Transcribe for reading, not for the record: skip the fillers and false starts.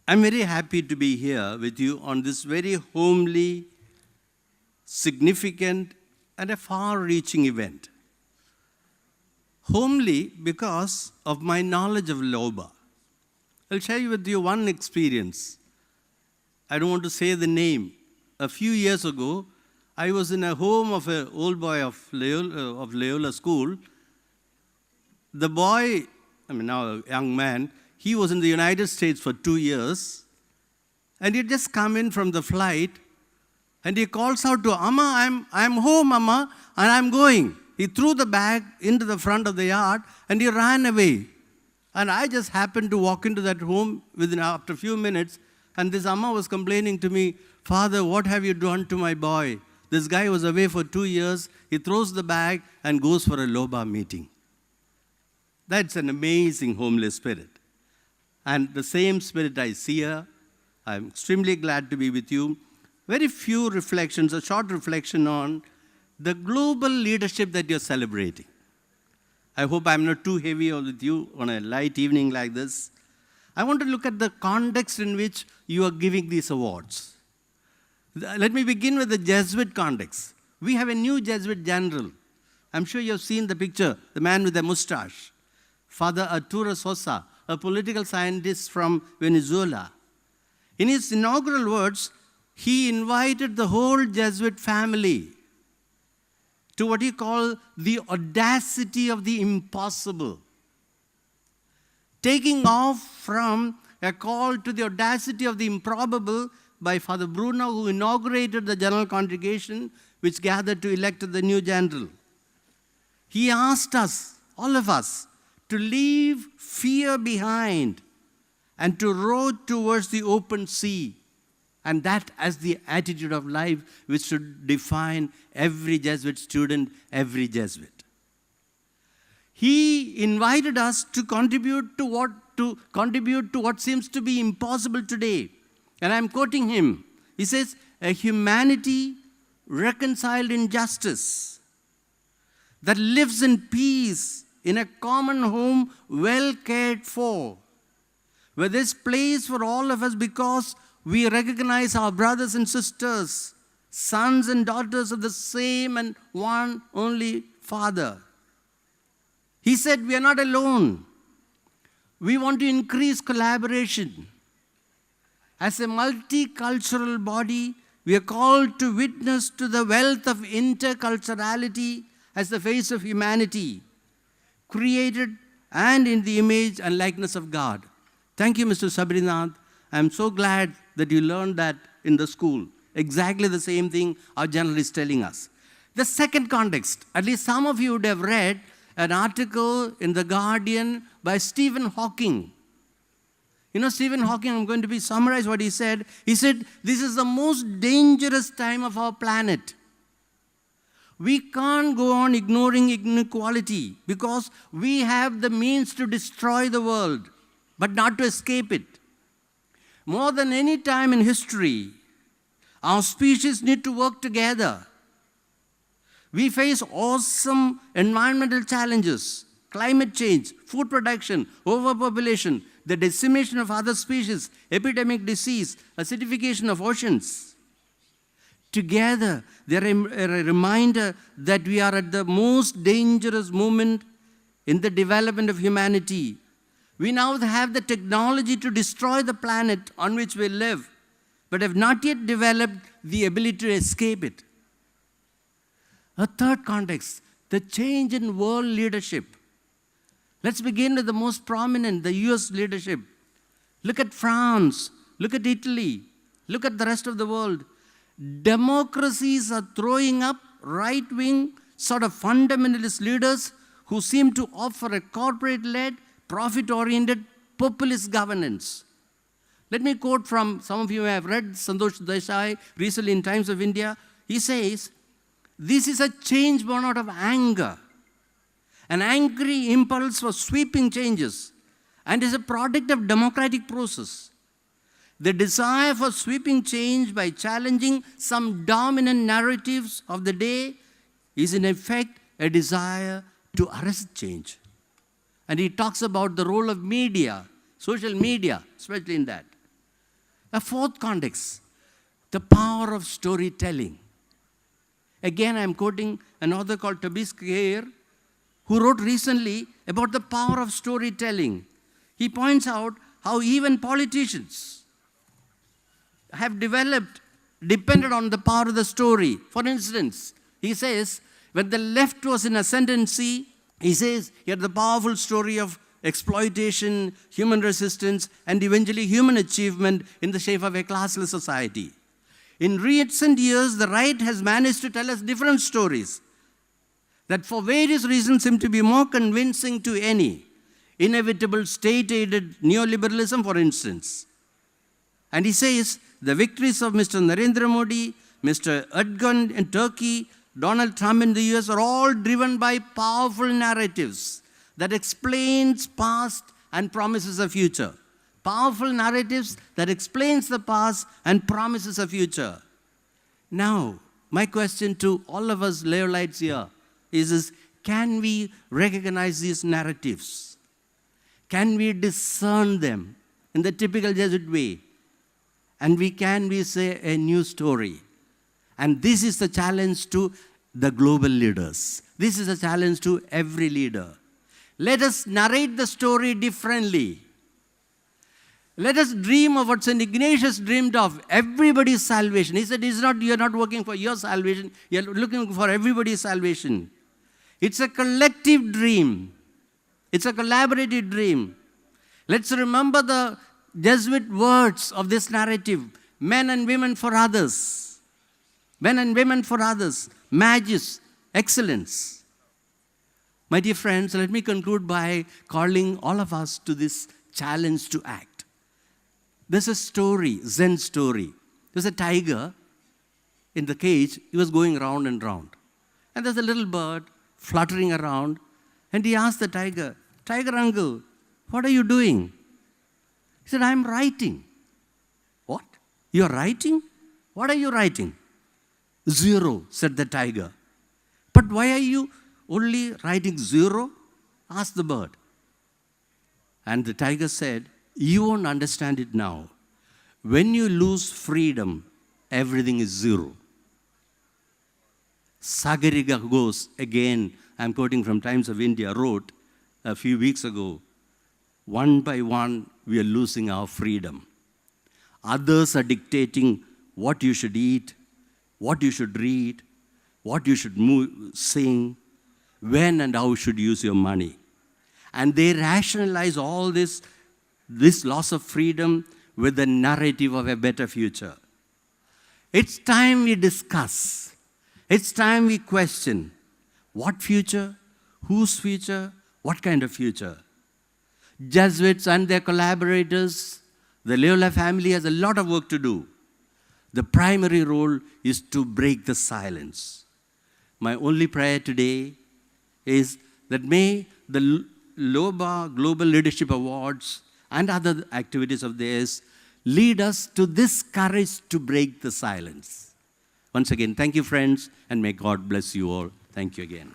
I'm very happy to be here with you on this very homely, significant, and a far-reaching event. Homely because of my knowledge of Loba. I'll share with you one experience. I don't want to say the name. A few years ago, I was in a home of an old boy of Loyola School. The boy, now a young man, he was in the United States for 2 years, and he had just come in from the flight, and he calls out to Amma, I'm home, Amma, and I'm going. He threw the bag into the front of the yard, and he ran away. And I just happened to walk into that home after a few minutes, and this Amma was complaining to me, Father, what have you done to my boy? This guy was away for 2 years. He throws the bag and goes for a Loba meeting. That's an amazing homeless spirit. And the same spirit I see here. I'm extremely glad to be with you. Very few reflections, a short reflection on the global leadership that you're celebrating. I hope I'm not too heavy with you on a light evening like this. I want to look at the context in which you are giving these awards. Let me begin with the Jesuit context. We have a new Jesuit general. I'm sure you've seen the picture, the man with the mustache. Father Arturo Sosa, a political scientist from Venezuela. In his inaugural words, he invited the whole Jesuit family to what he called the audacity of the impossible. Taking off from a call to the audacity of the improbable by Father Bruno, who inaugurated the general congregation which gathered to elect the new general. He asked us, all of us, to leave fear behind and to row towards the open sea. And that as the attitude of life which should define every Jesuit student, every Jesuit. He invited us to contribute to what seems to be impossible today. And I'm quoting him. He says, a humanity reconciled in justice, that lives in peace in a common home well cared for, where there's place for all of us because we recognize our brothers and sisters, sons and daughters of the same and one only Father. He said, we are not alone. We want to increase collaboration. As a multicultural body, we are called to witness to the wealth of interculturality as the face of humanity, created and in the image and likeness of God. Thank you, Mr. Sabrinath. I'm so glad that you learned that in the school. Exactly the same thing our general is telling us. The second context, at least some of you would have read an article in The Guardian by Stephen Hawking. You know, Stephen Hawking, I'm going to summarize what he said. He said, this is the most dangerous time of our planet. We can't go on ignoring inequality because we have the means to destroy the world, but not to escape it. More than any time in history, our species need to work together. We face awesome environmental challenges, climate change, food production, overpopulation, the decimation of other species, epidemic disease, acidification of oceans. Together, they are a reminder that we are at the most dangerous moment in the development of humanity. We now have the technology to destroy the planet on which we live, but have not yet developed the ability to escape it. A third context, the change in world leadership. Let's begin with the most prominent, the US leadership. Look at France, look at Italy, look at the rest of the world. Democracies are throwing up right-wing, sort of fundamentalist leaders who seem to offer a corporate-led, profit-oriented, populist governance. Let me quote from, some of you have read Santosh Desai recently in Times of India. He says, this is a change born out of anger, an angry impulse for sweeping changes, and is a product of democratic process. The desire for sweeping change by challenging some dominant narratives of the day is in effect a desire to arrest change. And he talks about the role of media, social media, especially in that. A fourth context, the power of storytelling. Again, I'm quoting an author called Tobias Keir, who wrote recently about the power of storytelling. He points out how even politicians have depended on the power of the story. For instance, he says, when the left was in ascendancy, he says, he had the powerful story of exploitation, human resistance, and eventually human achievement in the shape of a classless society. In recent years, the right has managed to tell us different stories that for various reasons seem to be more convincing to any. Inevitable state-aided neoliberalism, for instance. And he says, the victories of Mr. Narendra Modi, Mr. Erdogan in Turkey, Donald Trump in the US are all driven by powerful narratives that explains past and promises a future. Powerful narratives that explains the past and promises a future. Now, my question to all of us Leolites here is can we recognize these narratives? Can we discern them in the typical Jesuit way? And can we say a new story? And this is the challenge to the global leaders. This is a challenge to every leader. Let us narrate the story differently. Let us dream of what St. Ignatius dreamed of, everybody's salvation. He said, you're not working for your salvation, you're looking for everybody's salvation. It's a collective dream. It's a collaborative dream. Let's remember the Jesuit words of this narrative, men and women for others. Men and women for others. Magis, excellence. My dear friends, let me conclude by calling all of us to this challenge to act. There's a story, Zen story. There's a tiger in the cage. He was going round and round. And there's a little bird fluttering around. And he asked the tiger, "Tiger uncle, what are you doing?" He said, "I'm writing." "What? You're writing? What are you writing?" "Zero," said the tiger. "But why are you only writing zero?" asked the bird. And the tiger said, "You won't understand it now. When you lose freedom, everything is zero." Sagariga Ghosh, again, I'm quoting from Times of India, wrote a few weeks ago, "One by one, we are losing our freedom. Others are dictating what you should eat, what you should read, what you should sing, when and how you should use your money." And they rationalize all this loss of freedom with the narrative of a better future. It's time we discuss. It's time we question. What future? Whose future? What kind of future? Jesuits and their collaborators, the Loyola family has a lot of work to do. The primary role is to break the silence. My only prayer today is that may the LOBA Global Leadership Awards and other activities of theirs lead us to this courage to break the silence. Once again, thank you, friends, and may God bless you all. Thank you again.